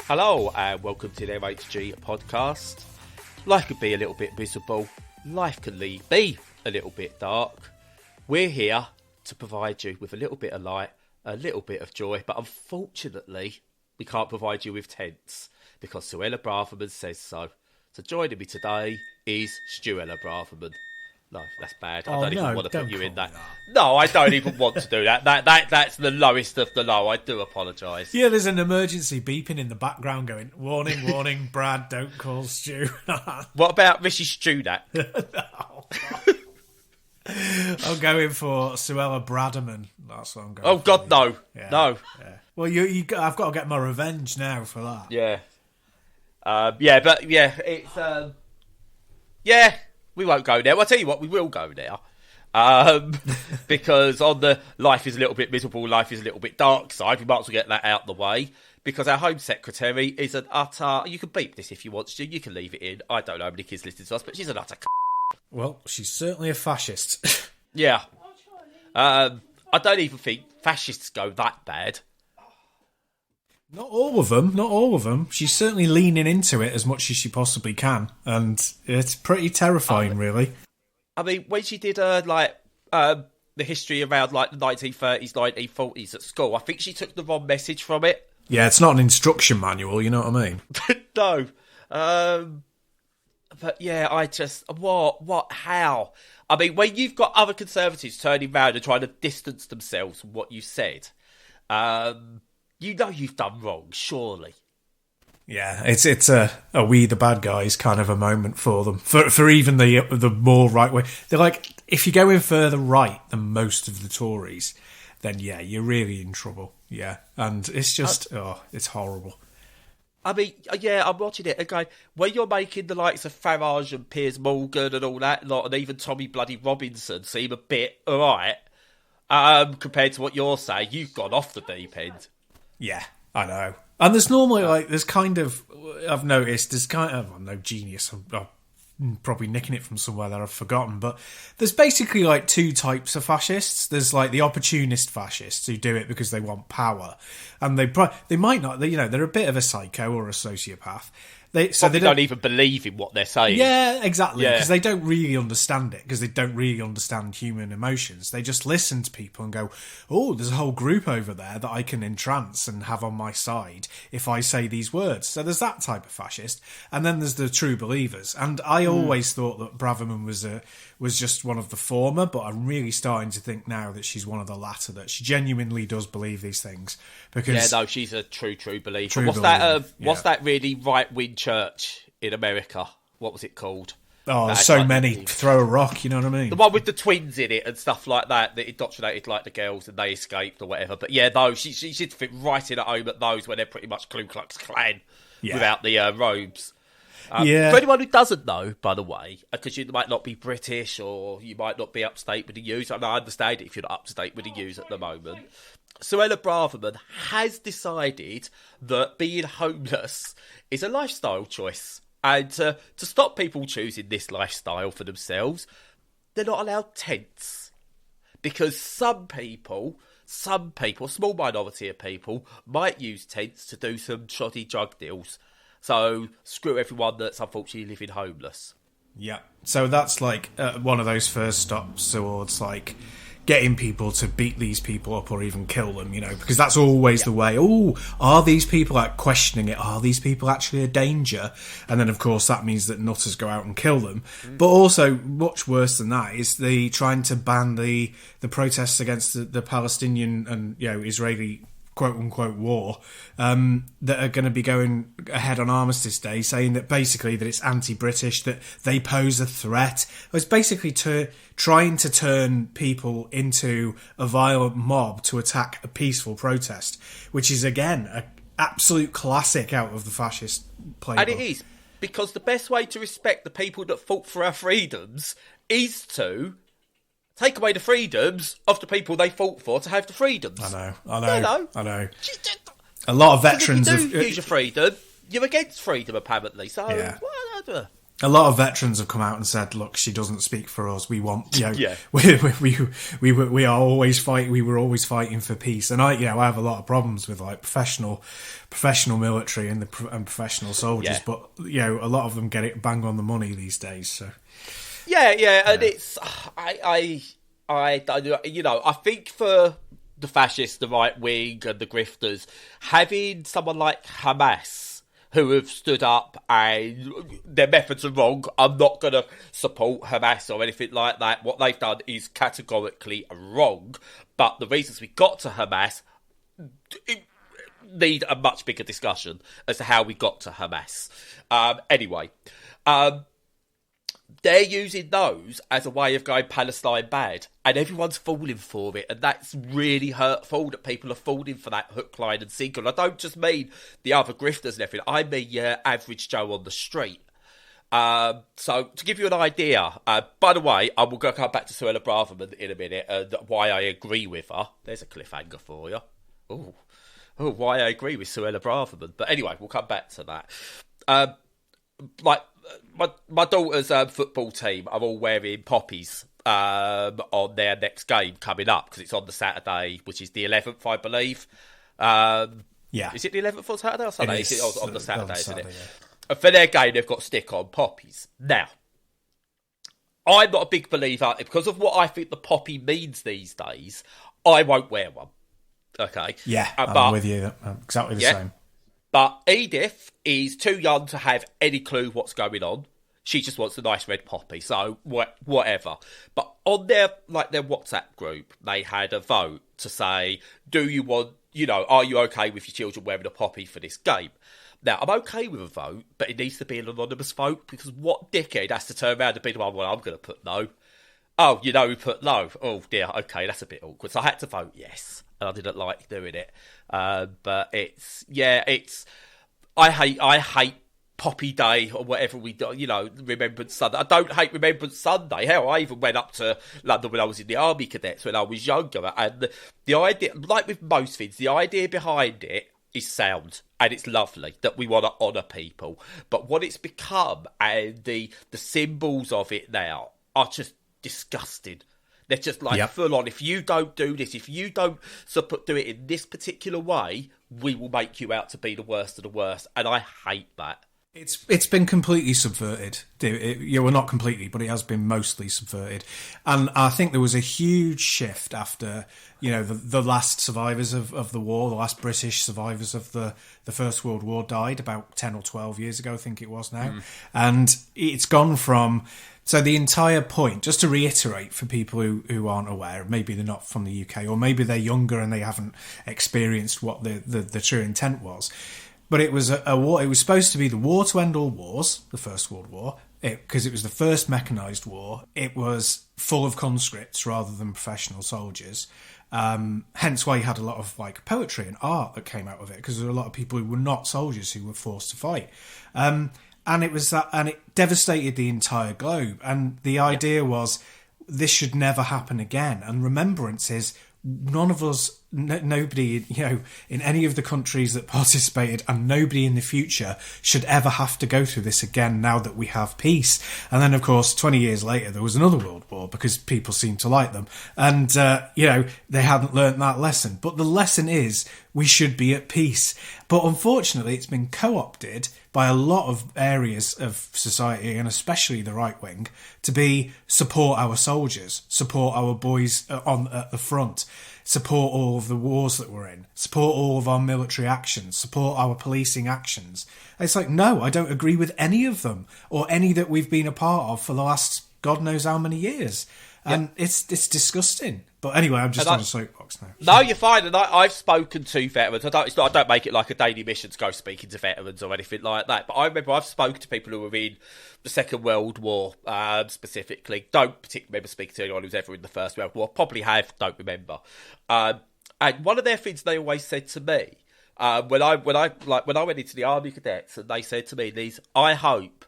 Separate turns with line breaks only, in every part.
Hello and welcome to the MHG podcast. Life could be a little bit miserable. Life can be a little bit dark. We're here to provide you with a little bit of light, a little bit of joy, but unfortunately we can't provide you with tents because Suella Braverman says so. So joining me today is Stuella Braverman. No, that's bad. I don't even want to put you in that. No, I don't even want to do that. That's the lowest of the low. I do apologise.
Yeah, there's an emergency beeping in the background going, warning, warning, Brad, don't call Stu.
What about Rishi Stunak?
I'm going for Suella Braverman. That's what I'm going for.
Oh, God, no.
Yeah.
No.
Yeah. Well, I've got to get my revenge now for that.
Yeah. It's... yeah, we won't go there. Well, I'll tell you what, we will go there. Because on the life is a little bit miserable, life is a little bit dark side, we might as well get that out the way. Because our Home Secretary is an utter... You can beep this if you want to. You can leave it in. I don't know how many kids listen to us, but she's an utter...
Well, she's certainly a fascist.
Yeah. I don't even think fascists go that bad.
Not all of them. She's certainly leaning into it as much as she possibly can. And it's pretty terrifying, really.
I mean, when she did the history around like the 1930s, 1940s at school, I think she took the wrong message from it.
Yeah, it's not an instruction manual, you know what I mean?
No. But yeah, I just... What? How? I mean, when you've got other Conservatives turning around and trying to distance themselves from what you said, you know you've done wrong, surely.
Yeah, it's a we the bad guys kind of a moment for them. For even the more right way. They're like, if you go in further right than most of the Tories, then yeah, you're really in trouble. Yeah, and it's just, it's horrible.
I mean, yeah, I'm watching it again. When you're making the likes of Farage and Piers Morgan and all that lot, and even Tommy Bloody Robinson seem a bit alright, compared to what you're saying, you've gone off the deep end.
Yeah, I know. And there's normally, I've noticed, there's kind of, I'm no genius, I'm probably nicking it from somewhere that I've forgotten, but there's basically like two types of fascists. There's like the opportunist fascists who do it because they want power, and they might not, they're a bit of a psycho or a sociopath. They don't even believe in what they're saying. Yeah, exactly. Because they don't really understand it. Because they don't really understand human emotions. They just listen to people and go, "Oh, there's a whole group over there that I can entrance and have on my side if I say these words." So there's that type of fascist, and then there's the true believers. And I always thought that Braverman was just one of the former, but I'm really starting to think now that she's one of the latter. That she genuinely does believe these things. Because
she's a true believer. What's that really right wing church in America? What was it called?
Oh, so many. Throw a rock, you know what I mean?
The one with the twins in it and stuff like that indoctrinated like the girls and they escaped or whatever. But yeah, she should fit right in at home at those where they're pretty much Ku Klux Klan without the robes. For anyone who doesn't know, by the way, because you might not be British or you might not be up to date with the news, and I understand it if you're not up to date with the news at the moment, Suella Braverman has decided that being homeless is a lifestyle choice. And to stop people choosing this lifestyle for themselves, they're not allowed tents. Because some people, a small minority of people, might use tents to do some shoddy drug deals. So screw everyone that's unfortunately living homeless.
Yeah. So that's like one of those first stops towards like getting people to beat these people up or even kill them, because that's always the way. Oh, are these people questioning it? Are these people actually a danger? And then, of course, that means that nutters go out and kill them. But also, much worse than that is the trying to ban the protests against the Palestinian and Israeli quote-unquote war that are going to be going ahead on Armistice Day, saying that basically that it's anti-British, that they pose a threat. It's basically trying to turn people into a violent mob to attack a peaceful protest, which is, again, an absolute classic out of the fascist playbook.
And it is, because the best way to respect the people that fought for our freedoms is to take away the freedoms of the people they fought for to have the freedoms.
I know. A lot of veterans
if you do use your freedom, you're against freedom, apparently. So,
yeah. A lot of veterans have come out and said, "Look, she doesn't speak for us. We want,
Yeah.
we are always fighting. We were always fighting for peace." And I have a lot of problems with like professional military and professional soldiers, but a lot of them get it bang on the money these days. So
and it's I think for the fascists, the right wing, and the grifters, having someone like Hamas, who have stood up and their methods are wrong. I'm not going to support Hamas or anything like that. What they've done is categorically wrong. But the reasons we got to Hamas need a much bigger discussion as to how we got to Hamas. Anyway, they're using those as a way of going Palestine bad, and everyone's falling for it, and that's really hurtful that people are falling for that hook, line and sinker. And I don't just mean the other grifters and everything, I mean your average Joe on the street. So to give you an idea, by the way, I will come back to Suella Braverman in a minute and why I agree with her. There's a cliffhanger for you. Oh, why I agree with Suella Braverman. But anyway, we'll come back to that. My daughter's football team are all wearing poppies on their next game coming up because it's on the Saturday, which is the 11th, I believe. Is it the 11th on Saturday or Sunday? It is on the Saturday, isn't it? Yeah. And for their game, they've got stick-on poppies. Now, I'm not a big believer, because of what I think the poppy means these days, I won't wear one. Okay?
Yeah, I'm with you. I'm exactly the same.
But Edith is too young to have any clue what's going on. She just wants a nice red poppy, so whatever. But on their WhatsApp group, they had a vote to say, do you want, are you okay with your children wearing a poppy for this game? Now, I'm okay with a vote, but it needs to be an anonymous vote, because what dickhead has to turn around and be the one, well, I'm going to put no. Oh, who put no? Oh, dear, okay, that's a bit awkward. So I had to vote yes, and I didn't like doing it. But I hate Poppy Day or whatever we do, Remembrance Sunday. I don't hate Remembrance Sunday. Hell, I even went up to London when I was in the Army Cadets when I was younger. And the idea, like with most things, the idea behind it is sound, and it's lovely that we want to honour people. But what it's become, and the symbols of it now, are just disgusting. They're just full on. If you don't do this, if you don't do it in this particular way, we will make you out to be the worst of the worst. And I hate that.
It's been completely subverted. Well, not completely, but it has been mostly subverted. And I think there was a huge shift after, the last survivors of the war, the last British survivors of the First World War died about 10 or 12 years ago, I think it was now. And it's gone from... So the entire point, just to reiterate for people who aren't aware, maybe they're not from the UK, or maybe they're younger and they haven't experienced what the true intent was. But it was a war. It was supposed to be the war to end all wars, the First World War, because it was the first mechanised war. It was full of conscripts rather than professional soldiers. Hence why you had a lot of poetry and art that came out of it, because there were a lot of people who were not soldiers who were forced to fight. And it was that, and it devastated the entire globe. And the idea was this should never happen again. And remembrance is none of us, nobody, in any of the countries that participated, and nobody in the future should ever have to go through this again now that we have peace. And then, of course, 20 years later, there was another world war because people seemed to like them. And, they hadn't learnt that lesson. But the lesson is we should be at peace. But unfortunately, it's been co-opted by a lot of areas of society, and especially the right wing, to be support our soldiers, support our boys at the front, support all of the wars that we're in, support all of our military actions, support our policing actions. It's like, no, I don't agree with any of them, or any that we've been a part of for the last God knows how many years. And it's disgusting. But anyway, I'm just on a soapbox now.
No, you're fine. And I've spoken to veterans. I don't make it like a daily mission to go speaking to veterans or anything like that. But I remember I've spoken to people who were in the Second World War specifically. Don't particularly remember speaking to anyone who's ever in the First World War. Probably have, don't remember. And one of their things they always said to me when I went into the Army Cadets, and they said to me, I hope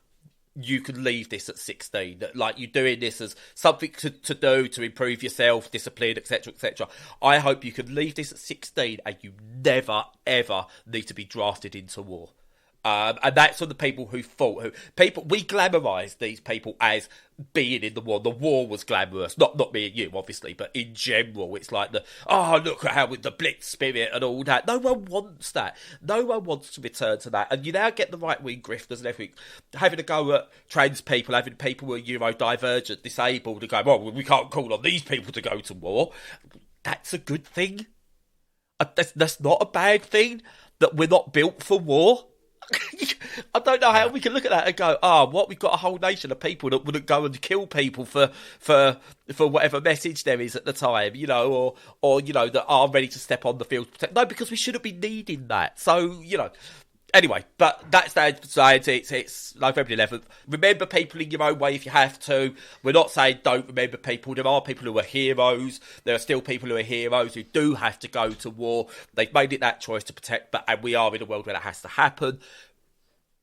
you can leave this at 16. Like, you're doing this as something to do to improve yourself, discipline, etc., etc. I hope you can leave this at 16 and you never, ever need to be drafted into war. And that's on the people who fought. We glamorise these people as being in the war. The war was glamorous. Not me and you, obviously, but in general, it's like look at how with the Blitz spirit and all that. No one wants that. No one wants to return to that. And you now get the right-wing grifters and everything having a go at trans people, having people who are neurodivergent, disabled, and go, well, we can't call on these people to go to war. That's a good thing. That's not a bad thing, that we're not built for war. I don't know how we can look at that and go, we've got a whole nation of people that wouldn't go and kill people for whatever message there is at the time, or that are ready to step on the field to protect. No, because we shouldn't be needing that. So, anyway, but that's the side. It's November 11th. Remember people in your own way if you have to. We're not saying don't remember people. There are people who are heroes. There are still people who are heroes who do have to go to war. They've made it that choice to protect, and we are in a world where that has to happen.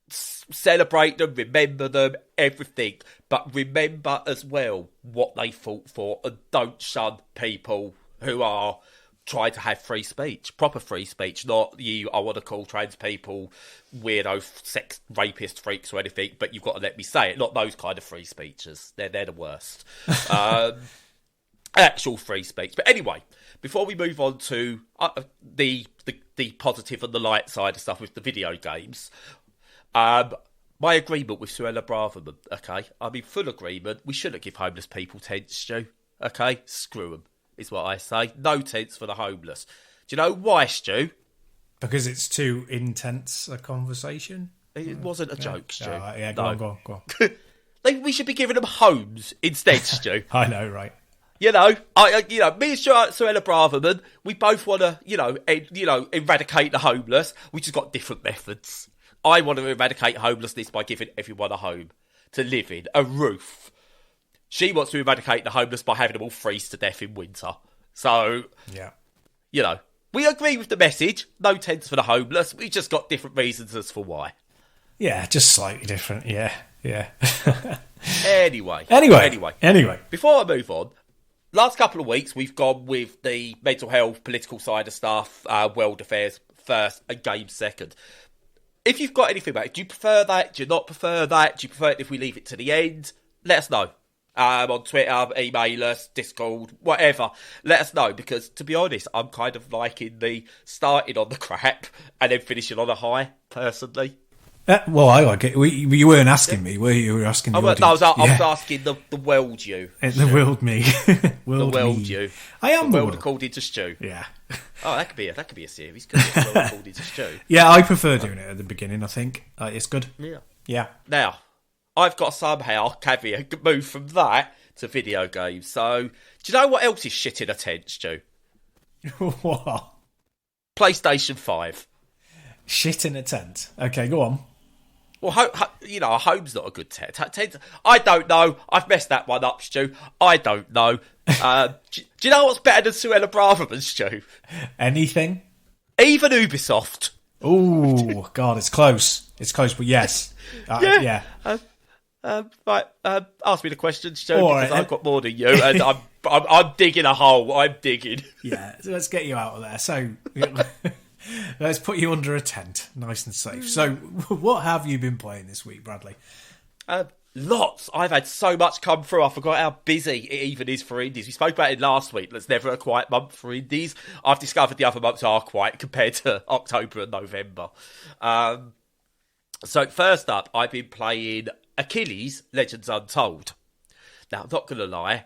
Celebrate them, remember them, everything. But remember as well what they fought for, and don't shun people who are try to have free speech, proper free speech, not I want to call trans people weirdo, sex rapist freaks or anything, but you've got to let me say it. Not those kind of free speeches. They're the worst. Actual free speech. But anyway, before we move on to the positive and the light side of stuff with the video games, my agreement with Suella Braverman, okay? I'm in full agreement. We shouldn't give homeless people tents, Stu. Okay? Screw them. Is what I say. No tents for the homeless. Do you know why, Stu?
Because it's too intense a conversation?
It wasn't a joke, Stu.
Go on.
We should be giving them homes instead, Stu.
I know, right?
Me and Suella Braverman, we both want to, eradicate the homeless. We just got different methods. I want to eradicate homelessness by giving everyone a home to live in, a roof. She wants to eradicate the homeless by having them all freeze to death in winter. So, we agree with the message. No tents for the homeless. We just got different reasons as for why.
Yeah, just slightly different. Yeah.
Anyway. Before I move on, last couple of weeks we've gone with the mental health, political side of stuff, world affairs first and games second. If you've got anything about it, do you prefer that? Do you not prefer that? Do you prefer it if we leave it to the end? Let us know. On Twitter, email us, Discord, whatever. Let us know, because to be honest, I'm kind of liking the starting on the crap and then finishing on a high, personally.
Well, I like it. You weren't asking me, were you? You were asking the audience.
I was asking the world you.
The world me.
The world you.
I am
the world according to Stu.
Yeah.
Oh, that could be a series. Could be the world according to Stu.
Yeah, I prefer doing it at the beginning, I think. It's good. Yeah.
Now, I've got somehow move from that to video games. So, do you know what else is shit in a tent, Stu?
What?
PlayStation 5.
Shit in a tent. Okay, go on.
Well, a home's not a good tent. I don't know. I've messed that one up, Stu. I don't know. Do you know what's better than Suella Braverman, Stu?
Anything?
Even Ubisoft.
Oh, God, it's close. It's close, but yes. Yeah.
Right, ask me the question, Stu, because I've got more than you, and I'm digging a hole. I'm digging.
Yeah, so let's get you out of there. So, let's put you under a tent, nice and safe. So, what have you been playing this week, Bradley?
Lots. I've had so much come through. I forgot how busy it even is for indies. We spoke about it last week. There's never a quiet month for indies. I've discovered the other months are quiet compared to October and November. So first up, I've been playing Achilles, Legends Untold. Now, I'm not going to lie.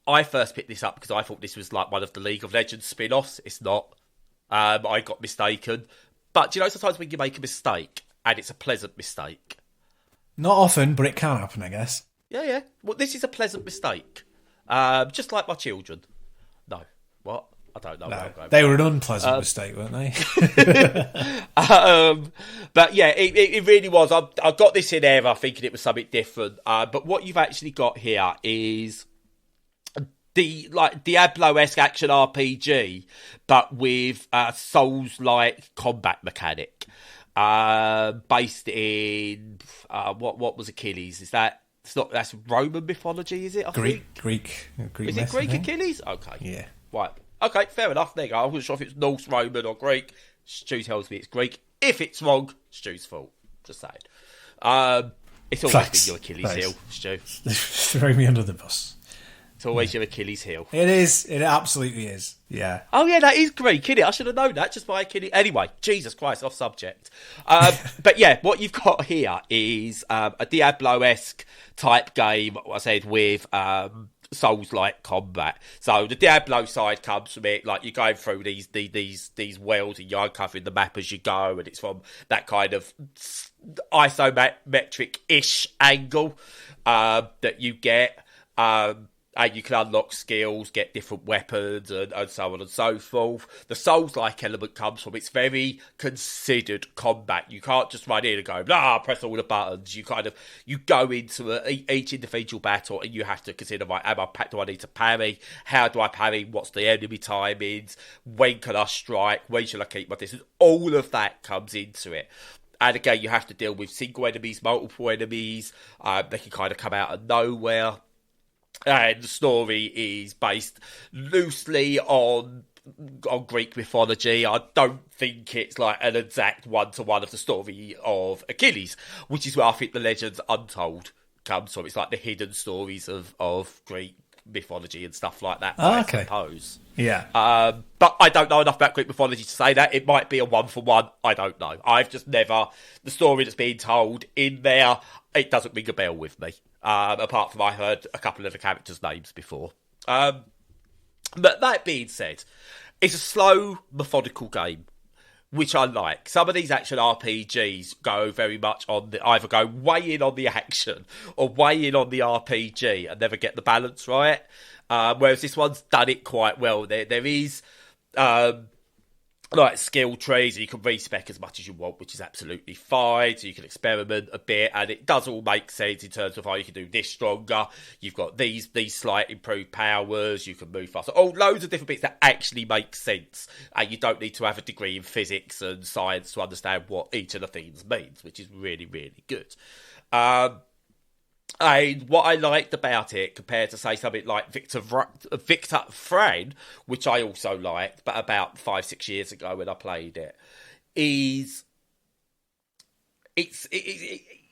I first picked this up because I thought this was like one of the League of Legends spin-offs. It's not. I got mistaken. But, sometimes when you make a mistake, and it's a pleasant mistake.
Not often, but it can happen, I guess.
Yeah. Well, this is a pleasant mistake. Just like my children. No. What? I don't know.
No, they were an unpleasant mistake, weren't they?
But yeah, it really was. I got this in error thinking it was something different. But what you've actually got here is the Diablo-esque action RPG, but with Souls-like combat mechanic. Based in what was Achilles? That's Roman mythology, is it?
Greek.
Is it Greek Achilles? Okay.
Yeah.
Right. Okay, fair enough. There you go. I wasn't sure if it's Norse, Roman, or Greek. Stu tells me it's Greek. If it's wrong, Stu's fault. Just saying. It's always been your Achilles heel, Stu.
Throw me under the bus.
It's always your Achilles heel.
It is. It absolutely is. Yeah.
Oh, yeah, that is Greek, isn't it? I should have known that just by Achilles. Anyway, Jesus Christ, off subject. But yeah, what you've got here is a Diablo-esque type game, I said, with Souls-like combat. So the Diablo side comes from it, like you're going through these worlds and you're uncovering the map as you go, and it's from that kind of isometric-ish angle that you get. And you can unlock skills, get different weapons, and so on and so forth. The Souls-like element comes from it's very considered combat. You can't just run in and go, press all the buttons. You go into each individual battle, and you have to consider, right, do I need to parry? How do I parry? What's the enemy timings? When can I strike? When should I keep my distance? All of that comes into it. And again, you have to deal with single enemies, multiple enemies. They can kind of come out of nowhere. And the story is based loosely on Greek mythology. I don't think it's like an exact one-to-one of the story of Achilles, which is where I think the legends Untold comes from. It's like the hidden stories of Greek mythology and stuff like that, I suppose.
Yeah.
But I don't know enough about Greek mythology to say that. It might be a one-for-one. I don't know. I've just never... The story that's being told in there, it doesn't ring a bell with me. Apart from I heard a couple of the characters' names before. But that being said, it's a slow, methodical game, which I like. Some of these action RPGs go very much on either go way in on the action or way in on the RPG and never get the balance right. Whereas this one's done it quite well. There is like skill trees, and you can respec as much as you want, which is absolutely fine. So you can experiment a bit, and it does all make sense in terms of how you can do this stronger. You've got these slight improved powers. You can move faster. Loads of different bits that actually make sense, and you don't need to have a degree in physics and science to understand what each of the things means, which is really, really good. And what I liked about it, compared to, say, something like Victor Fran, which I also liked, but about 5-6 years ago when I played it, is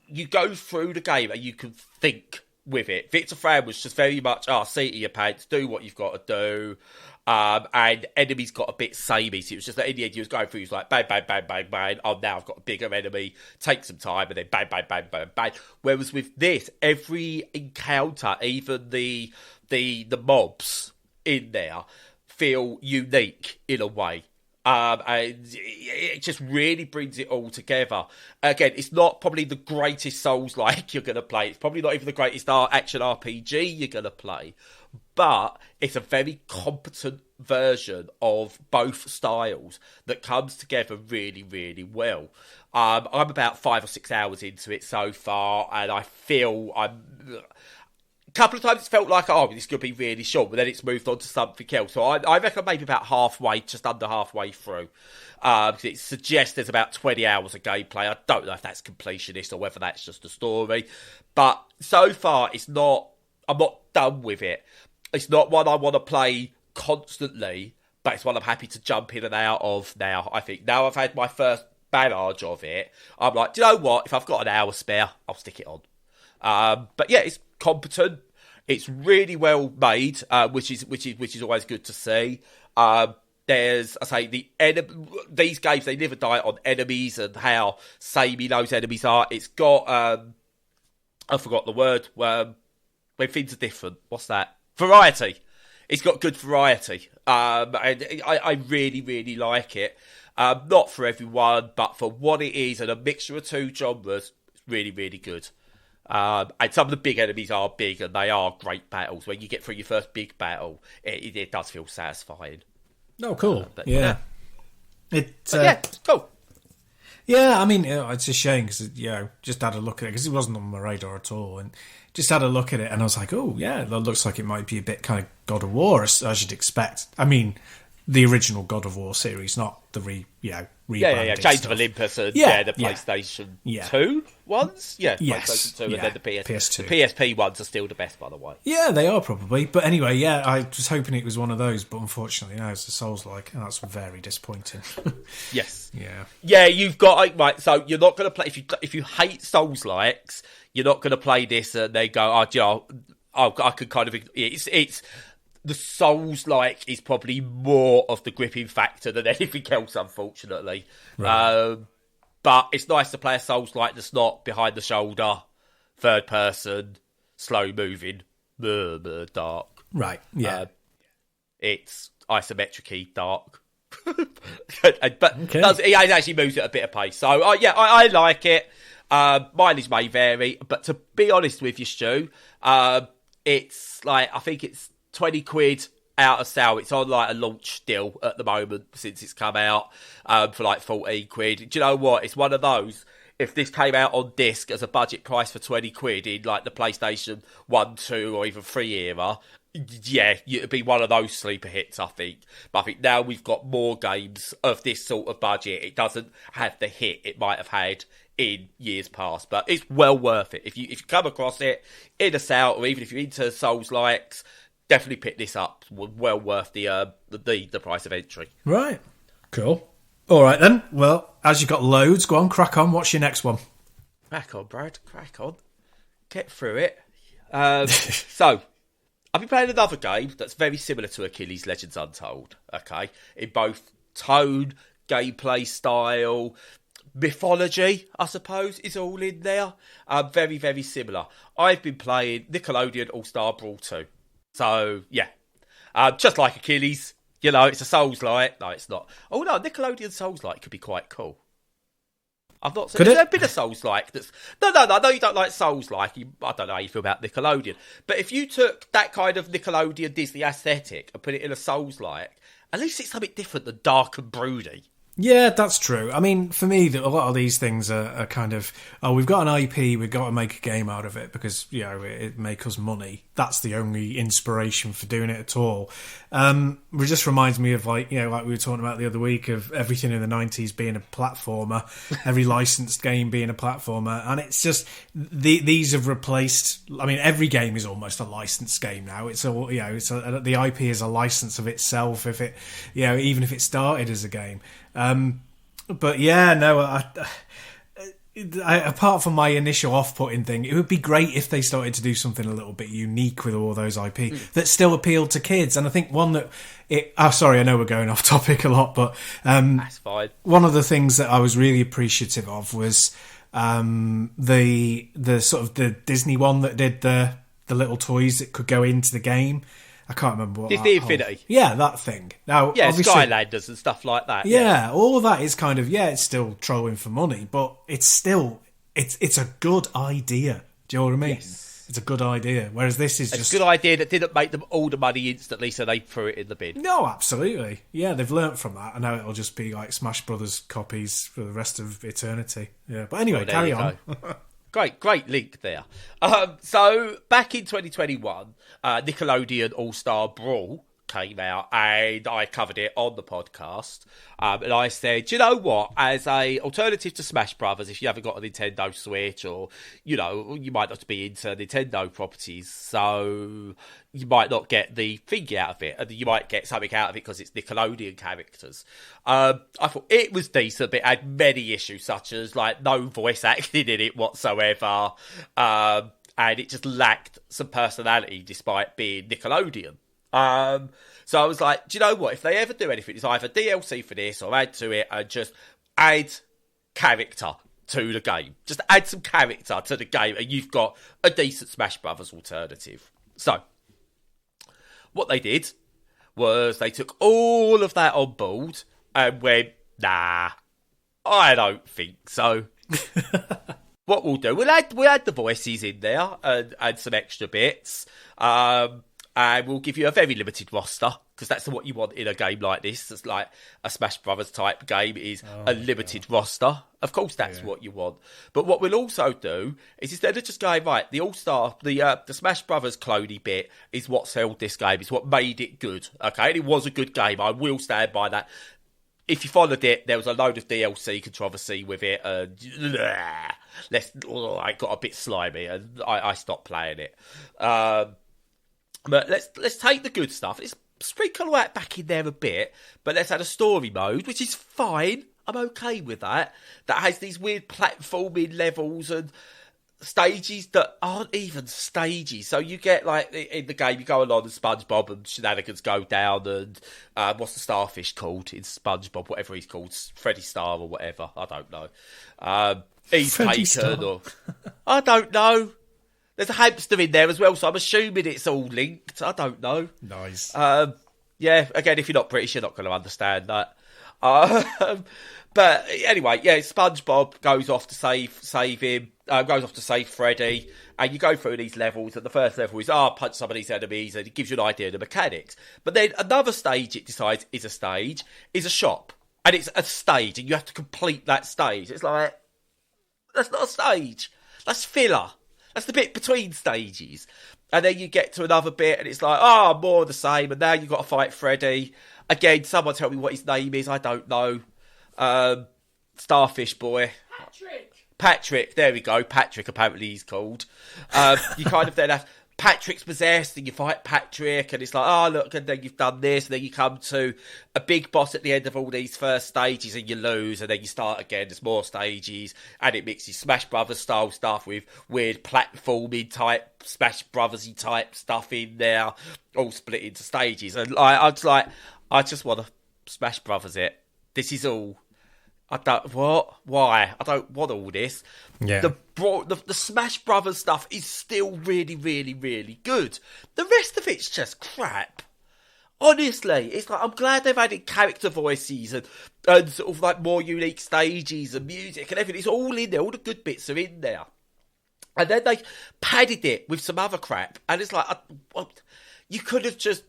you go through the game and you can think with it. Victor Fran was just very much, seat of your pants, do what you've got to do. And enemies got a bit samey, so it was just that in the end you was going through, he was like bang, bang, bang, bang, bang, now I've got a bigger enemy, take some time, and then bang, bang, bang, bang, bang. Whereas with this, every encounter, even the mobs in there, feel unique in a way. And it just really brings it all together. Again, it's not probably the greatest Souls-like you're going to play. It's probably not even the greatest action RPG you're going to play. But it's a very competent version of both styles that comes together really, really well. I'm about 5 or 6 hours into it so far, and I feel a couple of times it's felt like, this could be really short, but then it's moved on to something else. So I reckon maybe about halfway, just under halfway through. It suggests there's about 20 hours of gameplay. I don't know if that's completionist or whether that's just a story. But so far, I'm not done with it. It's not one I want to play constantly, but it's one I'm happy to jump in and out of now. I think now I've had my first barrage of it, I'm like, do you know what? If I've got an hour spare, I'll stick it on. But yeah, it's competent. It's really well made, which is always good to see. There's, I say, these games, they live and die on enemies and how samey those enemies are. It's got, I forgot the word, when things are different. What's that? Variety. It's got good variety. And I really, really like it. Not for everyone, but for what it is and a mixture of two genres, it's really, really good. And some of the big enemies are big and they are great battles. When you get through your first big battle, it does feel satisfying.
Oh, cool. Yeah.
It's cool.
Yeah, I mean, it's a shame because, just had a look at it because it wasn't on my radar at all. And just had a look at it and I was like, oh, yeah, that looks like it might be a bit kind of God of War, as you'd expect. I mean, the original God of War series, not the rebranded
Chains
stuff.
of Olympus and the PlayStation 2 ones. Yeah,
yes,
PlayStation 2 and then the
PS2.
The PSP ones are still the best, by the way.
Yeah, they are probably. But anyway, I was hoping it was one of those, but unfortunately, no, it's a Souls-like, and that's very disappointing.
Yes.
Yeah,
you've got right. So you're not going to play if you hate Souls-likes. You're not going to play this and they go, I could kind of. It's the Souls-like is probably more of the gripping factor than anything else, unfortunately.
Right.
But it's nice to play a Souls-like that's not behind the shoulder, third person, slow moving, dark.
Right. Yeah.
It's isometric-y dark. He actually moves at a bit of pace. So I like it. Mileage may vary, but to be honest with you, Stu, it's like I think it's 20 quid out of sale. It's on like a launch deal at the moment since it's come out for like 14 quid. Do you know what? It's one of those. If this came out on disc as a budget price for 20 quid in like the PlayStation 1, 2 or even 3 era, yeah, it'd be one of those sleeper hits, I think. But I think now we've got more games of this sort of budget. It doesn't have the hit it might have had in years past, but it's well worth it. If you come across it in a sale, or even if you're into Souls-likes, definitely pick this up. Well worth the price of entry.
Right. Cool. All right then. Well, as you've got loads, go on, crack on. What's your next one?
Crack on, Brad. Crack on. Get through it. So, I've been playing another game that's very similar to Achilles Legends Untold. Okay, in both tone, gameplay style, mythology, I suppose, is all in there. Very, very similar. I've been playing Nickelodeon All-Star Brawl 2. So, yeah. Just like Achilles, it's a Souls-like. No, it's not. Oh, no, Nickelodeon Souls-like could be quite cool. I've not seen... Has there been a Souls-like that's... No, you don't like Souls-like. I don't know how you feel about Nickelodeon. But if you took that kind of Nickelodeon Disney aesthetic and put it in a Souls-like, at least it's something different than dark and broody.
Yeah, that's true. I mean, for me, a lot of these things are kind of, we've got an IP, we've got to make a game out of it because, it makes us money. That's the only inspiration for doing it at all. It just reminds me of like we were talking about the other week, of everything in the 90s being a platformer, every licensed game being a platformer. And it's just, these have replaced, I mean, every game is almost a licensed game now. It's all, the IP is a license of itself, if it, even if it started as a game. But yeah, no, I, apart from my initial off-putting thing, it would be great if they started to do something a little bit unique with all those IP that still appealed to kids. And I think one that sorry, I know we're going off topic a lot, but
that's fine.
One of the things that I was really appreciative of was the sort of the Disney one that did the little toys that could go into the game. I can't remember what
Disney Infinity.
Yeah, that thing. Now,
Skylanders and stuff like that.
Yeah, all of that is kind of, it's still trolling for money, but it's still, it's a good idea. Do you know what I mean?
Yes.
It's a good idea. Whereas this is just...
a good idea that didn't make them all the money instantly, so they threw it in the bin.
No, absolutely. Yeah, they've learnt from that, and now it'll just be like Smash Brothers copies for the rest of eternity. Yeah, but anyway, carry on.
Great link there. So, back in 2021, Nickelodeon All-Star Brawl came out, and I covered it on the podcast. And I said, you know what? As a alternative to Smash Brothers, if you haven't got a Nintendo Switch, or, you might not be into Nintendo properties, so you might not get the thing out of it, and you might get something out of it because it's Nickelodeon characters. I thought it was decent, but it had many issues, such as like no voice acting in it whatsoever, and it just lacked some personality despite being Nickelodeon. So I was like, do you know what? If they ever do anything, it's either DLC for this or add to it and just add character to the game. Just add some character to the game and you've got a decent Smash Brothers alternative. So, what they did was they took all of that on board and went, nah, I don't think so. What we'll do, we'll add the voices in there and some extra bits. and we'll give you a very limited roster, because that's what you want in a game like this. It's like a Smash Brothers type game is a limited roster. Of course, that's what you want. But what we'll also do is, instead of just going, right, the All-Star, the Smash Brothers cloney bit is what sold this game, is what made it good. Okay, and it was a good game. I will stand by that. If you followed it, there was a load of DLC controversy with it. It got a bit slimy, and I stopped playing it. But let's take the good stuff. Let's sprinkle that back in there a bit, but let's add a story mode, which is fine. I'm okay with that. That has these weird platforming levels and stages that aren't even stages. So you get, like, in the game, you go along and SpongeBob and shenanigans go down, and what's the starfish called in SpongeBob? Whatever he's called, Freddy Star or whatever. I don't know. He's taken, or I don't know. There's a hamster in there as well, so I'm assuming it's all linked. I don't know.
Nice.
Yeah, again, if you're not British, you're not going to understand that. But anyway, yeah, SpongeBob goes off to save him, goes off to save Freddy, and you go through these levels, and the first level is, punch some of these enemies, and it gives you an idea of the mechanics. But then another stage, it decides is a shop. And it's a stage, and you have to complete that stage. It's like, that's not a stage. That's filler. That's the bit between stages. And then you get to another bit, and it's like, more of the same. And now you've got to fight Freddy. Again, someone tell me what his name is. I don't know. Starfish boy. Patrick, there we go. Patrick, apparently he's called. You kind of then have... Patrick's possessed, and you fight Patrick, and it's like, look, and then you've done this, and then you come to a big boss at the end of all these first stages, and you lose, and then you start again. There's more stages, and it mixes Smash Brothers style stuff with weird platforming type, Smash Brothers-y type stuff in there, all split into stages. And I just want to Smash Brothers it. This is all. Why? I don't want all this.
Yeah.
The Smash Brothers stuff is still really, really, really good. The rest of it's just crap. Honestly, it's like, I'm glad they've added character voices and sort of like more unique stages and music and everything. It's all in there. All the good bits are in there. And then they padded it with some other crap. And it's like, you could have just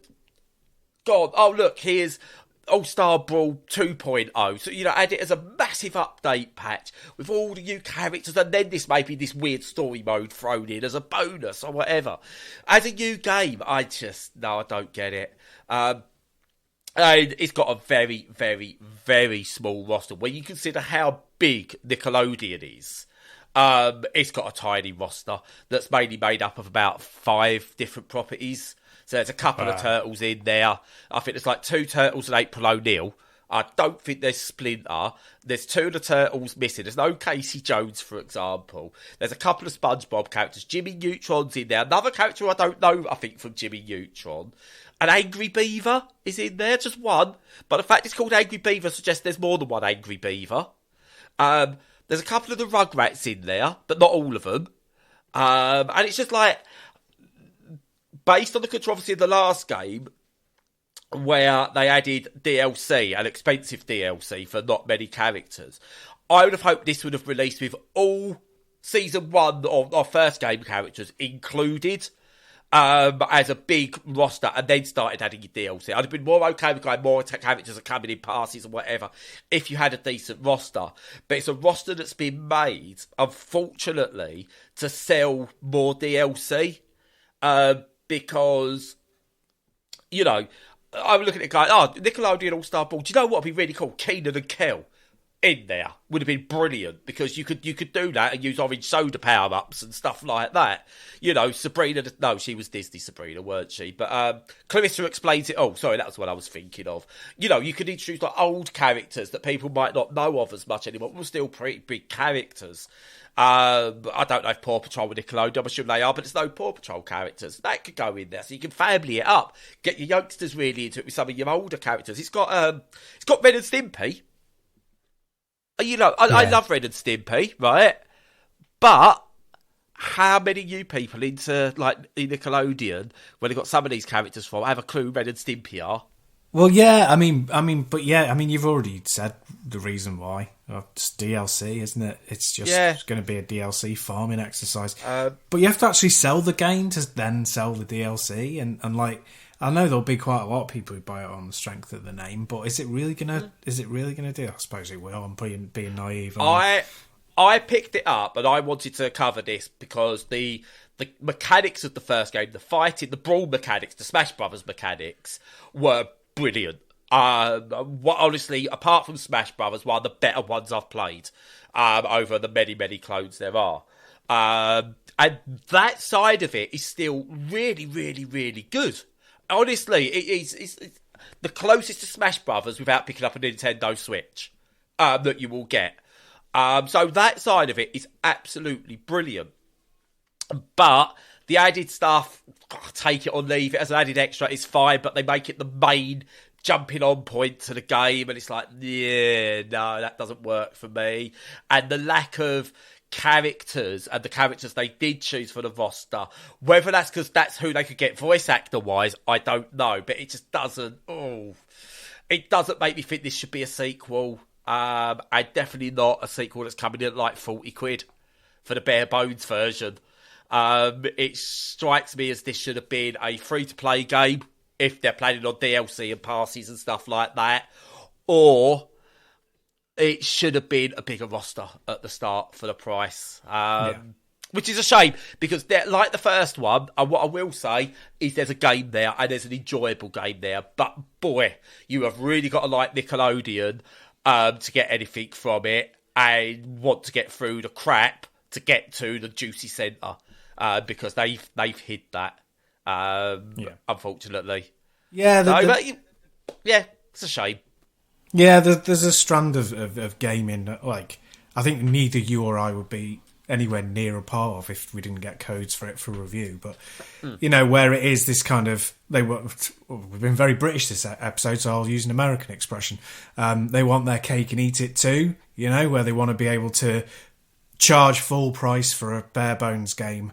gone, look, here's All-Star Brawl 2.0. So, add it as a massive update patch with all the new characters, and then this maybe this weird story mode thrown in as a bonus or whatever. As a new game, I don't get it. And it's got a very, very, very small roster. When you consider how big Nickelodeon is, it's got a tiny roster that's mainly made up of about 5 different properties. So there's a couple of Turtles in there. I think there's like 2 Turtles and April O'Neil. I don't think there's Splinter. There's 2 of the Turtles missing. There's no Casey Jones, for example. There's a couple of SpongeBob characters. Jimmy Neutron's in there. Another character I don't know, I think, from Jimmy Neutron. An Angry Beaver is in there. Just one. But the fact it's called Angry Beaver suggests there's more than one Angry Beaver. There's a couple of the Rugrats in there, but not all of them. And it's just like, based on the controversy of the last game, where they added DLC, an expensive DLC for not many characters, I would have hoped this would have released with all Season 1 or first game characters included, as a big roster, and then started adding your DLC. I'd have been more okay with going more characters are coming in passes or whatever if you had a decent roster. But it's a roster that's been made, unfortunately, to sell more DLC. Because, I'm looking at it going, Nickelodeon All-Star Brawl. Do you know what would be really cool? Keenan and Kel in there would have been brilliant, because you could do that and use orange soda power-ups and stuff like that. Sabrina, no, she was Disney Sabrina, weren't she? But Clarissa Explains It All. Sorry, that was what I was thinking of. You could introduce like old characters that people might not know of as much anymore, but were still pretty big characters. I don't know if Paw Patrol with Nickelodeon, I'm sure they are, but there's no Paw Patrol characters. That could go in there, so you can family it up. Get your youngsters really into it with some of your older characters. It's got Ren and Stimpy. I love Ren and Stimpy, right? But how many new people into like Nickelodeon, when they got some of these characters from, have a clue Ren and Stimpy are?
Well, yeah, I mean, you've already said the reason why. It's DLC, isn't it? It's just going to be a DLC farming exercise. But you have to actually sell the game to then sell the DLC, and like, I know there'll be quite a lot of people who buy it on the strength of the name, but is it really gonna do? I suppose it will. I'm being naive.
I picked it up, and I wanted to cover this because the mechanics of the first game, the fighting, the brawl mechanics, the Smash Brothers mechanics were brilliant. Honestly, apart from Smash Brothers, one of the better ones I've played over the many, many clones there are. And that side of it is still really, really, really good. Honestly, it's the closest to Smash Brothers without picking up a Nintendo Switch that you will get. So that side of it is absolutely brilliant. But the added stuff, take it or leave it as an added extra, is fine, but they make it the main jumping on point to the game, and it's like, yeah, no, that doesn't work for me. And the lack of characters, and the characters they did choose for the roster, whether that's because that's who they could get voice actor wise, I don't know, but it just doesn't make me think this should be a sequel. And definitely not a sequel that's coming in at like 40 quid for the bare bones version. It strikes me as this should have been a free-to-play game if they're planning on DLC and passes and stuff like that, or it should have been a bigger roster at the start for the price. Which is a shame, because like the first one, and what I will say is there's a game there, and there's an enjoyable game there, but boy, you have really got to like Nickelodeon to get anything from it, and want to get through the crap to get to the juicy centre, because they've hid that, unfortunately.
Yeah,
it's a shame.
Yeah, there's a strand of gaming that, like, I think neither you or I would be anywhere near a part of if we didn't get codes for it for review. But, you know, where it is this kind of... We've been very British this episode, so I'll use an American expression. They want their cake and eat it too, you know, where they want to be able to charge full price for a bare bones game,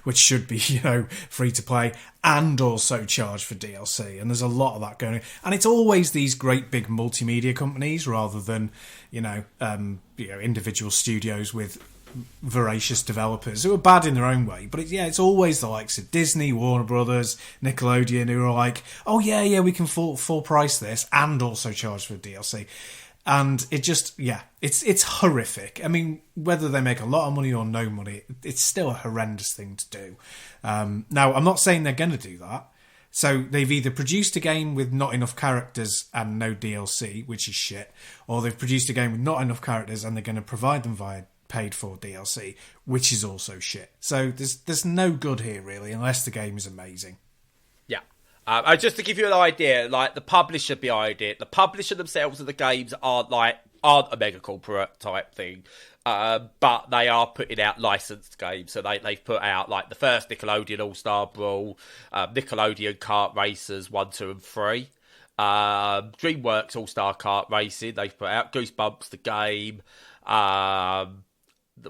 which should be, you know, free to play, and also charge for DLC. And there's a lot of that going on. And it's always these great big multimedia companies rather than, individual studios with voracious developers who are bad in their own way. But it's always the likes of Disney, Warner Brothers, Nickelodeon, who are like, oh yeah, we can full price this and also charge for DLC. And it just, it's horrific. I mean, whether they make a lot of money or no money, it's still a horrendous thing to do. Now, I'm not saying they're going to do that. So they've either produced a game with not enough characters and no DLC, which is shit, or they've produced a game with not enough characters and they're going to provide them via paid for DLC, which is also shit. So there's no good here, really, unless the game is amazing.
Just to give you an idea, like the publisher behind it, the publisher themselves of the games aren't a mega corporate type thing, but they are putting out licensed games. So they've put out like the first Nickelodeon All-Star Brawl, Nickelodeon Kart Racers 1, 2, and 3, DreamWorks All-Star Kart Racing. They've put out Goosebumps the game.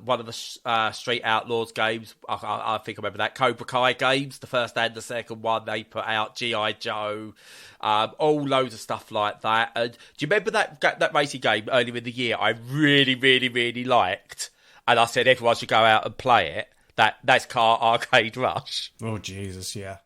One of the Street Outlaws games, I think I remember that. Cobra Kai games, the first and the second one, they put out G.I. Joe, all loads of stuff like that. And do you remember that racing game earlier in the year I really, really, really liked? And I said everyone should go out and play it. That's Car Arcade Rush.
Oh, Jesus, yeah.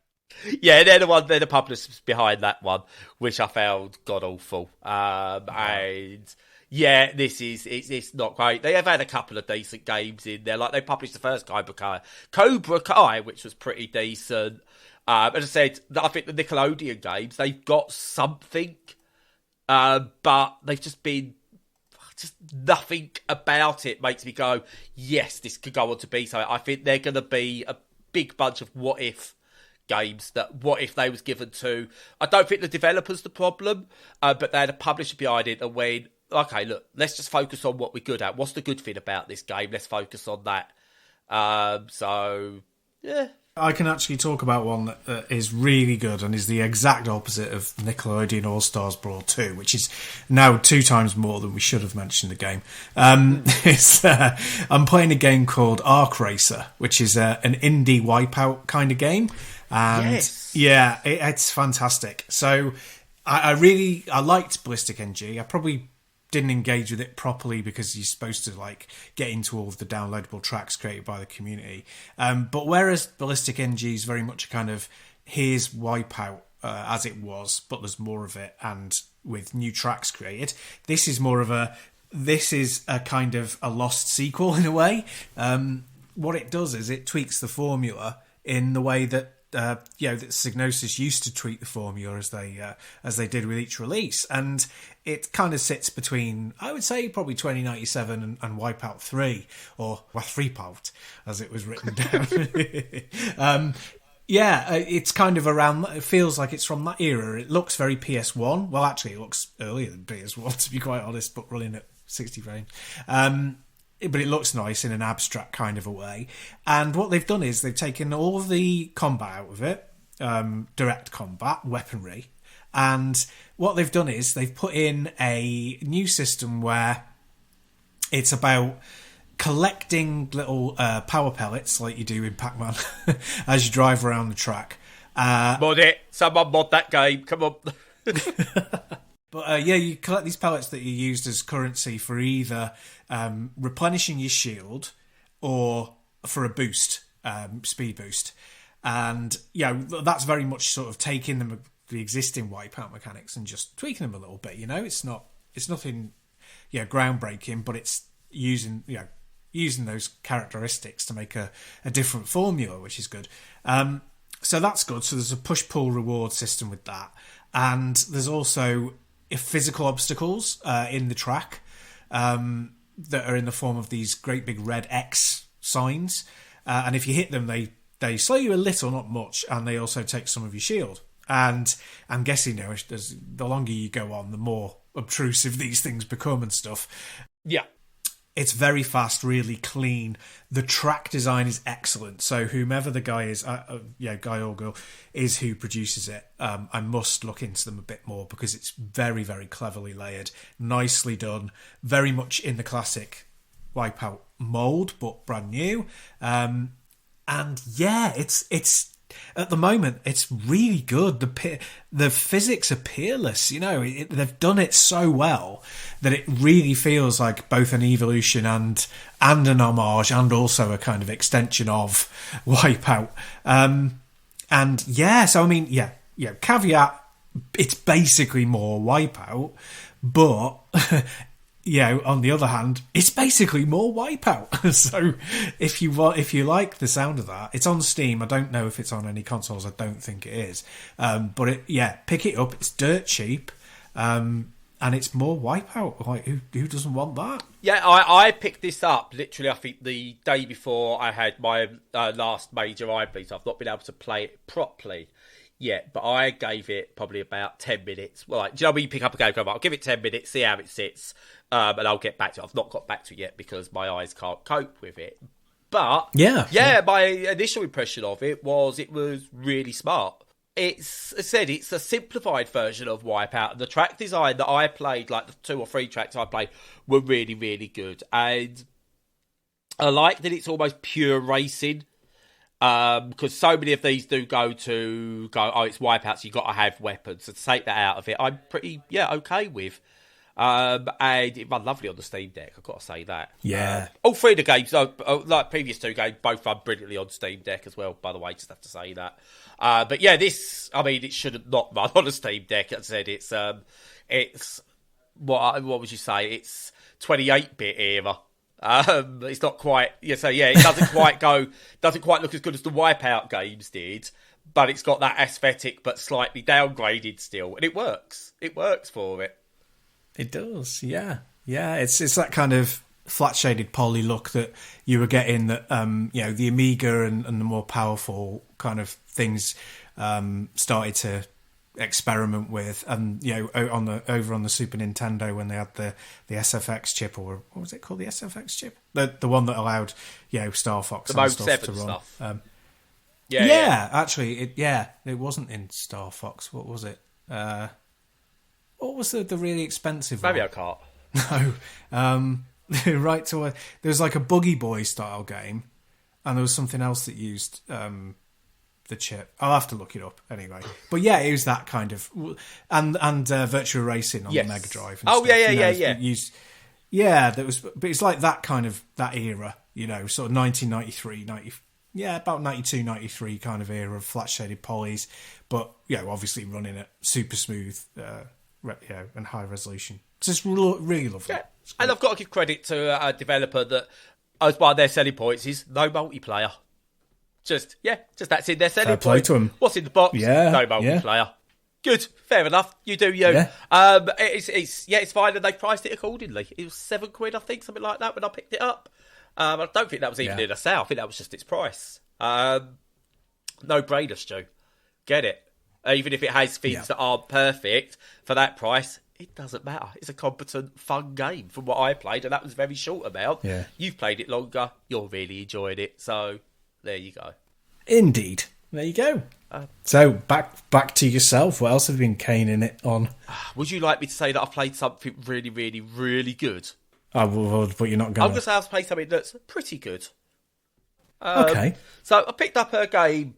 Yeah, they're the publishers behind that one, which I found god-awful. And... yeah, it's not great. They have had a couple of decent games in there. Like, they published the first Cobra Kai, which was pretty decent. As I said, I think the Nickelodeon games, they've got something, but they've just been... just nothing about it makes me go, yes, this could go on to be something. I think they're going to be a big bunch of what-if games that what if they was given to... I don't think the developer's the problem, but they had a publisher behind it and went... okay, look, let's just focus on what we're good at. What's the good thing about this game? Let's focus on that. Yeah.
I can actually talk about one that is really good and is the exact opposite of Nickelodeon All-Stars Brawl 2, which is now 2 times more than we should have mentioned the game. I'm playing a game called ArcRacer, which is an indie wipeout kind of game. And
yes.
Yeah, it's fantastic. So... I liked Ballistic NG. I probably didn't engage with it properly because you're supposed to like get into all of the downloadable tracks created by the community. But whereas Ballistic NG is very much a kind of here's Wipeout as it was, but there's more of it and with new tracks created, this is a kind of a lost sequel in a way. What it does is it tweaks the formula in the way that that Psygnosis used to tweak the formula as they did with each release, and it kind of sits between, I would say, probably 2097 and Wipeout 3, or RIPOUT as it was written down. It's kind of around. It feels like it's from that era. It looks very PS1. Well, actually, it looks earlier than PS1 to be quite honest, but running at 60 frames. But it looks nice in an abstract kind of a way. And what they've done is they've taken all of the combat out of it, direct combat, weaponry. And what they've done is they've put in a new system where it's about collecting little power pellets like you do in Pac-Man as you drive around the track.
Mod it. Someone mod that game. Come on.
But you collect these pellets that you used as currency for either replenishing your shield or for a boost, speed boost. And that's very much sort of taking the existing Wipeout mechanics and just tweaking them a little bit. It's nothing groundbreaking, but it's using those characteristics to make a different formula, which is good. So that's good. So there's a push-pull reward system with that. And there's also physical obstacles in the track that are in the form of these great big red X signs. And if you hit them, they slow you a little, not much, and they also take some of your shield. And I'm guessing the longer you go on, the more obtrusive these things become and stuff.
Yeah.
It's very fast, really clean. The track design is excellent. So whomever the guy is, guy or girl, is who produces it, I must look into them a bit more because it's very, very cleverly layered, nicely done, very much in the classic Wipeout mould, but brand new. It's at the moment, it's really good. The physics are peerless. They've done it so well that it really feels like both an evolution and an homage, and also a kind of extension of Wipeout. Caveat: it's basically more Wipeout, but. On the other hand, it's basically more Wipeout. So if you like the sound of that, it's on Steam. I don't know if it's on any consoles. I don't think it is. But pick it up. It's dirt cheap, and it's more Wipeout. Like who doesn't want that?
Yeah, I picked this up literally. I think the day before I had my last major eye bleed. So I've not been able to play it properly yet, but I gave it probably about 10 minutes. Well, do you know when you pick up a game, I'll give it 10 minutes, see how it sits, and I'll get back to it. I've not got back to it yet because my eyes can't cope with it. But, my initial impression of it was really smart. It's a simplified version of Wipeout, and the track design that I played, like the 2 or 3 tracks I played, were really, really good. And I like that it's almost pure racing. Because so many of these do go, it's Wipeouts, you've got to have weapons. So to take that out of it, I'm pretty, okay with. And it ran lovely on the Steam Deck, I've got to say that.
Yeah.
All 3 of the games, like previous 2 games, both run brilliantly on Steam Deck as well, by the way, just have to say that. But this, it should not run on a Steam Deck. As I said, it's what would you say? It's 28-bit era. It's not quite, it doesn't quite look as good as the Wipeout games did, but it's got that aesthetic, but slightly downgraded still, and it works for it.
It does, yeah. It's that kind of flat shaded poly look that you were getting that the Amiga and the more powerful kind of things started to experiment with, and over on the Super Nintendo when they had the SFX chip, or what was it called, the SFX chip, the one that allowed Star Fox
the
and
Mode
stuff
7
to run
stuff.
Actually it wasn't in Star Fox. What was it? What was the really expensive
Mario
one?
Kart.
No. Right to there was like a Buggy Boy style game, and there was something else that used the chip. I'll have to look it up anyway. But yeah, it was that kind of, and Virtua Racing on the Mega Drive. And stuff, yeah. That was, but it's like that kind of that era, you know, sort of 1993, about 92, 93 kind of era of flat shaded polys, but obviously running at super smooth, and high resolution. It's just really lovely.
Yeah. And I've got to give credit to a developer that, as one of their selling points, is no multiplayer. Just that's in their selling point. To them. What's in the box?
Yeah,
no multiplayer. Yeah. Good, fair enough. You do you.
Yeah.
It's fine, and they priced it accordingly. It was £7, I think, something like that when I picked it up. I don't think that was even in the sale. I think that was just its price. No brainer, Stu. Get it. Even if it has things that aren't perfect for that price, it doesn't matter. It's a competent, fun game from what I played, and that was a very short amount.
Yeah.
You've played it longer. You're really enjoying it. So there you go.
Indeed. There you go. So back to yourself. What else have you been caning it on?
Would you like me to say that I've played something really, really, really good?
But you're not going to.
I'm going to say I've played something that's pretty good.
Okay.
So I picked up a game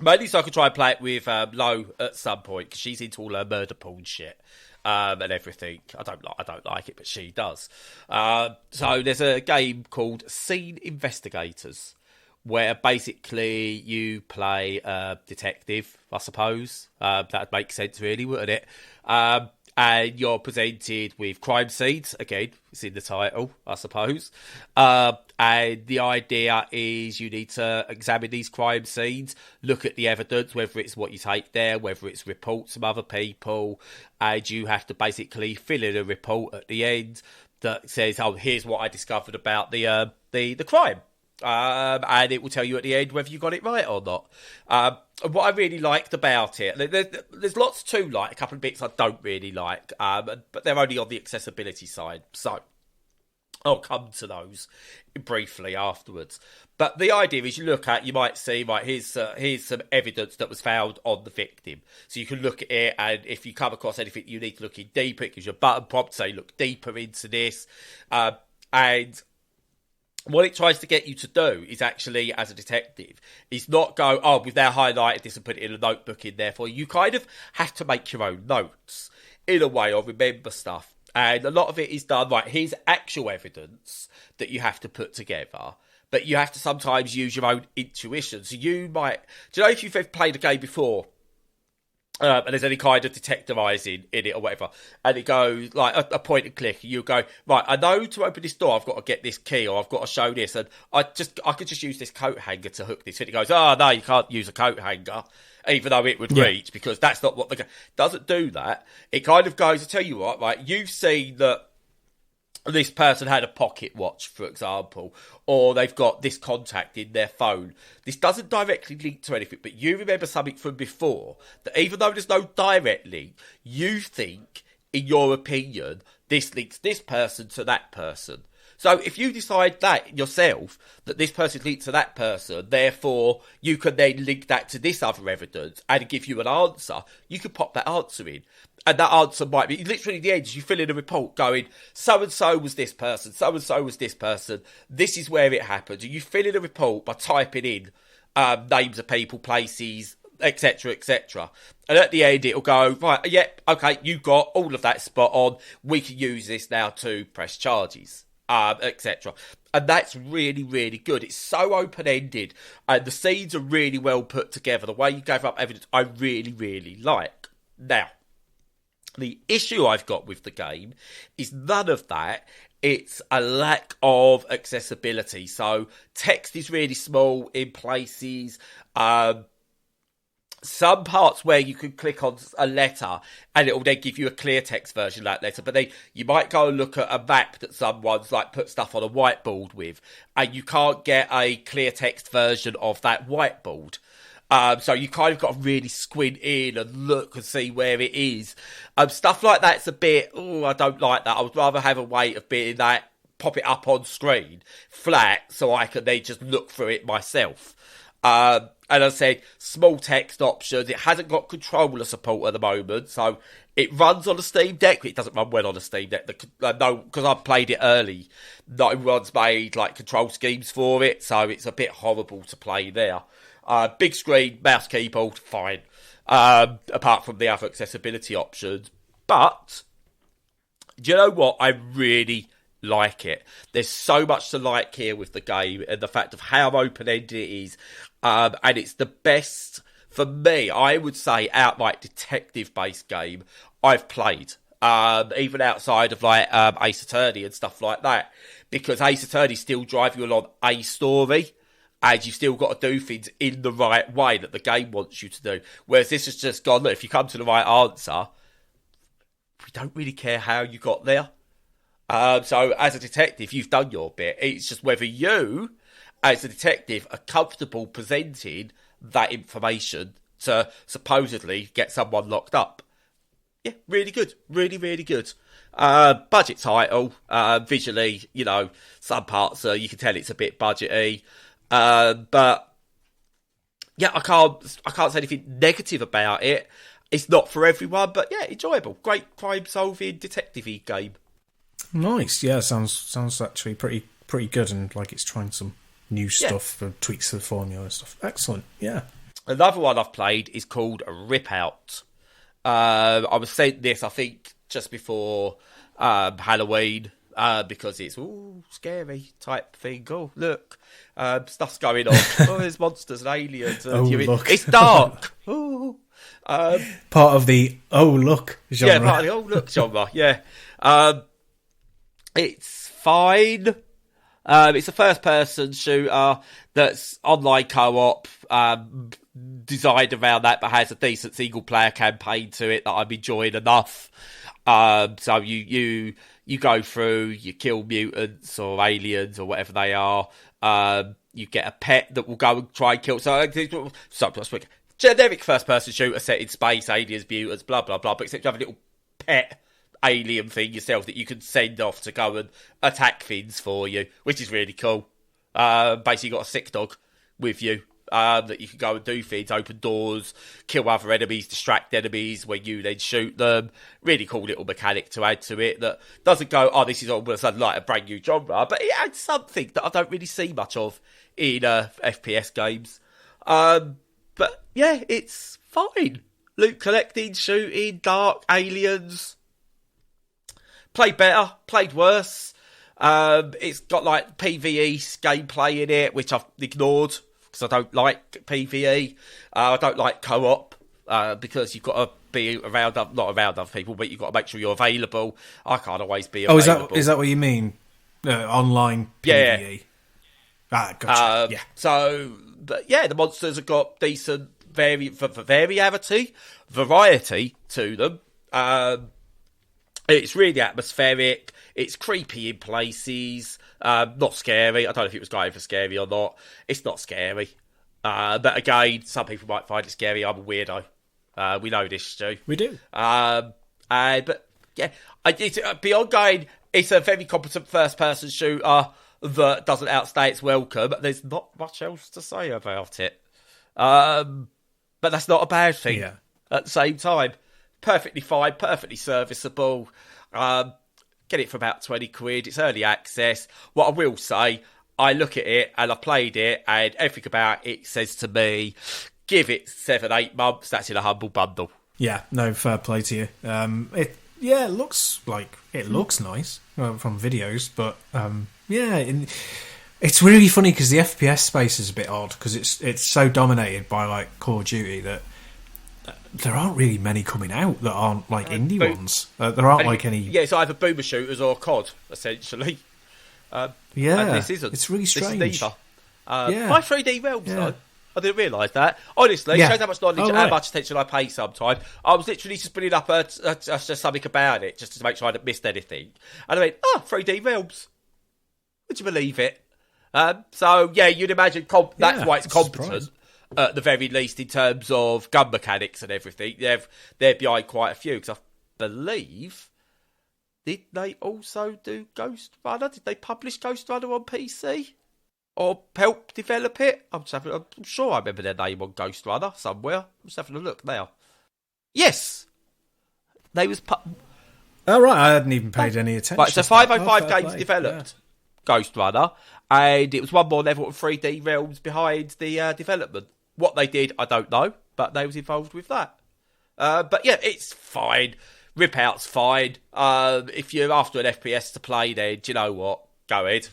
mainly so I could try and play it with Lo at some point, because she's into all her murder porn shit and everything. I don't like it, but she does. So there's a game called Scene Investigators, where basically you play a detective, I suppose. That'd make sense, really, wouldn't it? And you're presented with crime scenes. Again, it's in the title, I suppose. And the idea is you need to examine these crime scenes, look at the evidence, whether it's what you take there, whether it's reports from other people, and you have to basically fill in a report at the end that says, "Oh, here's what I discovered about the crime." And it will tell you at the end whether you got it right or not. What I really liked about it, there's lots to like, a couple of bits I don't really like, but they're only on the accessibility side, so I'll come to those briefly afterwards. But the idea is you might see, right, here's some evidence that was found on the victim. So you can look at it, and if you come across anything you need to look in deeper, it gives you a button prompt to say, look deeper into this. And what it tries to get you to do is actually, as a detective, is not go, oh, we've now highlighted this and put it in a notebook in there for you. You kind of have to make your own notes in a way, or remember stuff. And a lot of it is done, right, here's actual evidence that you have to put together. But you have to sometimes use your own intuition. So you might, do you know if you've ever played a game before, and there's any kind of detectivising in it or whatever, and it goes like a point and click, you go, right, I know to open this door I've got to get this key, or I've got to show this, and I could just use this coat hanger to hook this. And it goes, oh no, you can't use a coat hanger, even though it would reach, because that's not what the game doesn't do. That it kind of goes, I tell you what, right, you've seen that this person had a pocket watch, for example, or they've got this contact in their phone. This doesn't directly link to anything, but you remember something from before, that even though there's no direct link, you think, in your opinion, this links this person to that person. So if you decide that yourself, that this person linked to that person, therefore you can then link that to this other evidence and give you an answer, you can pop that answer in. And that answer might be, literally at the end, you fill in a report going, so-and-so was this person, so-and-so was this person, this is where it happened. And you fill in a report by typing in names of people, places, etc., etc. And at the end, it'll go, right, yep, okay, you got all of that spot on, we can use this now to press charges, etc. And that's really, really good. It's so open-ended, and the scenes are really well put together. The way you gather up evidence, I really, really like. Now, the issue I've got with the game is none of that. It's a lack of accessibility. So text is really small in places. Some parts where you can click on a letter and it will then give you a clear text version of that letter. But then you might go and look at a map that someone's like put stuff on a whiteboard with, and you can't get a clear text version of that whiteboard. So you kind of got to really squint in and look and see where it is. Stuff like that's a bit, I don't like that. I would rather have a way of being that, pop it up on screen flat so I can then just look through it myself. And as I said, small text options. It hasn't got controller support at the moment, so it runs on a Steam Deck. It doesn't run well on a Steam Deck. No, because I've played it early. No one's made like control schemes for it, so it's a bit horrible to play there. Big screen, mouse, keyboard, fine. Apart from the other accessibility options. But, do you know what? I really like it. There's so much to like here with the game, and the fact of how open-ended it is. And it's the best, for me, I would say, outright detective-based game I've played. Even outside of like Ace Attorney and stuff like that. Because Ace Attorney still drive you along a story, and you've still got to do things in the right way that the game wants you to do. Whereas this has just gone, look, if you come to the right answer, we don't really care how you got there. So as a detective, you've done your bit. It's just whether you, as a detective, are comfortable presenting that information to supposedly get someone locked up. Yeah, really good. Really, really good. Budget title. Visually, you know, some parts you can tell it's a bit budgety. But yeah, I can't say anything negative about it. It's not for everyone, but yeah, enjoyable. Great crime-solving detective-y game.
Nice. Yeah, sounds actually pretty good, and like it's trying some new stuff and tweaks to the formula and stuff. Excellent. Yeah.
Another one I've played is called RIPOUT. I was sent this, I think, just before Halloween, because it's scary type thing. Oh, look, stuff's going on. Oh, there's monsters and aliens. And
look.
It's dark. Oh,
part of the look genre.
Yeah, part of the look genre. Yeah, it's fine. It's a first-person shooter that's online co-op, designed around that, but has a decent single-player campaign to it that I'm enjoying enough. So you go through, you kill mutants or aliens or whatever they are. You get a pet that will go and try and kill. So generic first-person shooter set in space, aliens, mutants, blah blah blah. But except you have a little pet alien thing yourself that you can send off to go and attack things for you, which is really cool. Basically, you got a sick dog with you that you can go and do things, open doors, kill other enemies, distract enemies when you then shoot them. Really cool little mechanic to add to it that doesn't go, this is all of a sudden like a brand new genre, but it adds something that I don't really see much of in FPS games. But yeah, it's fine. Loot collecting, shooting, dark, aliens. Played better, played worse. It's got like PvE gameplay in it, which I've ignored because I don't like PvE. I don't like co-op because you've got to be around, not around other people, but you've got to make sure you're available. I can't always be available.
Is that what you mean? Online PvE?
Yeah.
Gotcha. Yeah.
So, but yeah, the monsters have got decent variety to them. It's really atmospheric. It's creepy in places. Not scary. I don't know if it was going for scary or not. It's not scary. But again, some people might find it scary. I'm a weirdo. We know this, Stu.
We do.
But yeah, beyond going, it's a very competent first-person shooter that doesn't outstay its welcome. There's not much else to say about it. But that's not a bad thing at the same time. Perfectly fine, perfectly serviceable. Get it for about 20 quid. It's early access. What I will say, I look at it and I played it and everything about it says to me, give it 7-8 months. That's in a humble bundle.
Yeah, no, fair play to you. It looks nice from videos, but it's really funny because the FPS space is a bit odd because it's so dominated by like Call of Duty that there aren't really many coming out that aren't like indie ones. There aren't like any. Yeah,
it's either boomer shooters or COD essentially. And this isn't.
It's really strange.
This is neither. My 3D Realms though. I didn't realise that. Honestly, it shows how much knowledge and how much attention I pay sometimes. I was literally just bringing up just something about it, just to make sure I hadn't missed anything. And I went, 3D Realms. Would you believe it? So, yeah, you'd imagine that's why it's competent, at the very least, in terms of gun mechanics and everything. They're behind quite a few, because I believe... Did they also do Ghost Runner? Did they publish Ghost Runner on PC? Or help develop it? I'm sure I remember their name on Ghost Runner somewhere. I'm just having a look now. Yes! They was...
Oh, right, I hadn't even paid any attention.
Right, so 505 Games developed Ghost Runner, and it was one more level of 3D Realms behind the development. What they did, I don't know, but they was involved with that. But yeah, it's fine. RIPOUT's fine. If you're after an FPS to play, then do you know what? Go ahead.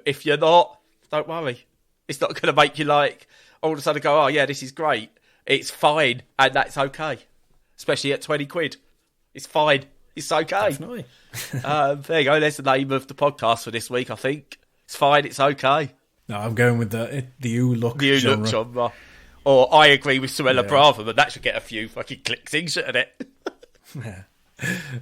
If you're not, don't worry. It's not going to make you like all of a sudden go, oh yeah, this is great. It's fine, and that's okay. Especially at 20 quid. It's fine. It's okay.
Definitely.
There you go. There's the name of the podcast for this week, I think. It's fine. It's okay.
No, I'm going with the U-Look
The U-Look genre. Or I agree with Suella Bravo, but that should get a few fucking clicks in, shouldn't it?
Yeah.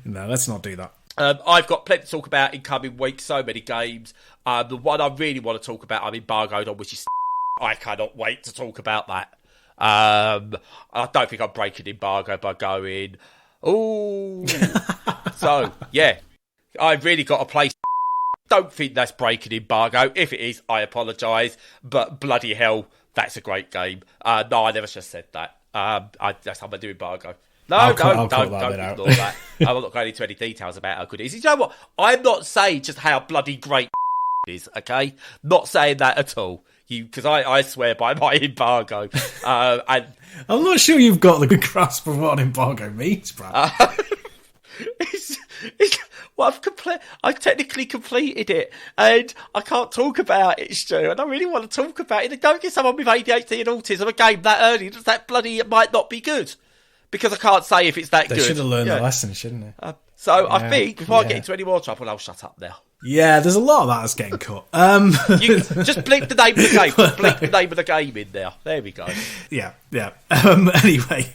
No, let's not do that.
I've got plenty to talk about in coming weeks. So many games. The one I really want to talk about, I'm embargoed on, which is I cannot wait to talk about that. I don't think I'm breaking embargo by going, ooh. So, yeah. I've really got to play. Don't think that's breaking embargo. If it is, I apologise. But bloody hell, that's a great game. No, I never just said that. That's how I do embargo. No, don't ignore that. I'm not going into any details about how good it is. You know what? I'm not saying just how bloody great it is, okay? Not saying that at all. Because I swear by my embargo. And
I'm not sure you've got the grasp of what an embargo means, Brad.
Well, I've technically completed it, and I can't talk about it, Stu. And I really want to talk about it. And don't give someone with ADHD and autism a game that early. That bloody it might not be good, because I can't say if it's that good.
They should have learned the lesson, shouldn't they?
I think before I get into any more trouble, I'll shut up now.
Yeah, there's a lot of that that's getting cut.
You just bleep the name of the game. Just bleep the name of the game in there. There we go.
Yeah. Anyway,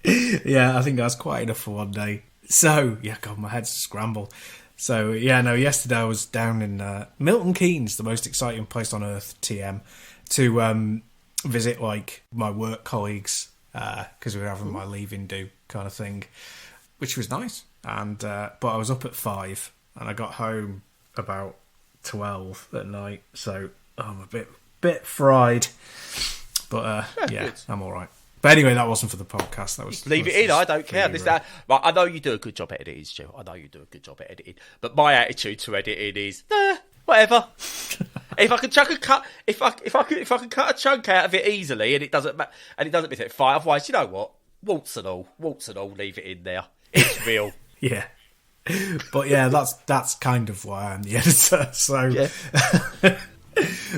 yeah, I think that's quite enough for one day. So, yeah, God, my head's scrambled. So, yeah, no, yesterday I was down in Milton Keynes, the most exciting place on earth, TM, to visit, like, my work colleagues, because we were having my leaving do kind of thing, which was nice. And but I was up at 5, and I got home about 12 at night, so I'm a bit fried. But, yeah, I'm all right. But anyway, that wasn't for the podcast. That was
leave it in. I don't care. Right, I know you do a good job at editing, Stu. I know you do a good job at editing. But my attitude to editing is, whatever. If I can chuck a cut, if I can cut a chunk out of it easily, and it doesn't miss it fire. Otherwise, you know what? Warts and all, leave it in there. It's real.
Yeah. But yeah, that's kind of why I'm the editor. So. Yeah.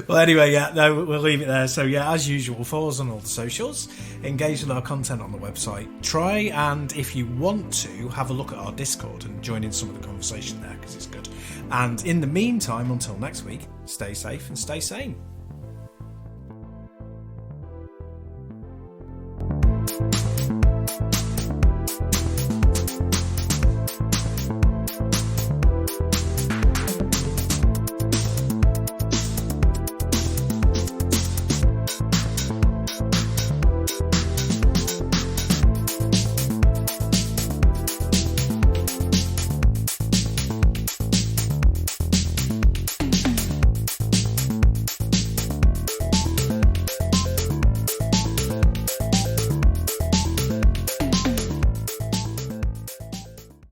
Well, anyway, yeah, no, we'll leave it there. So, yeah, as usual, follow us on all the socials, engage with our content on the website. Try and, if you want to, have a look at our Discord and join in some of the conversation there, because it's good. And in the meantime, until next week, stay safe and stay sane.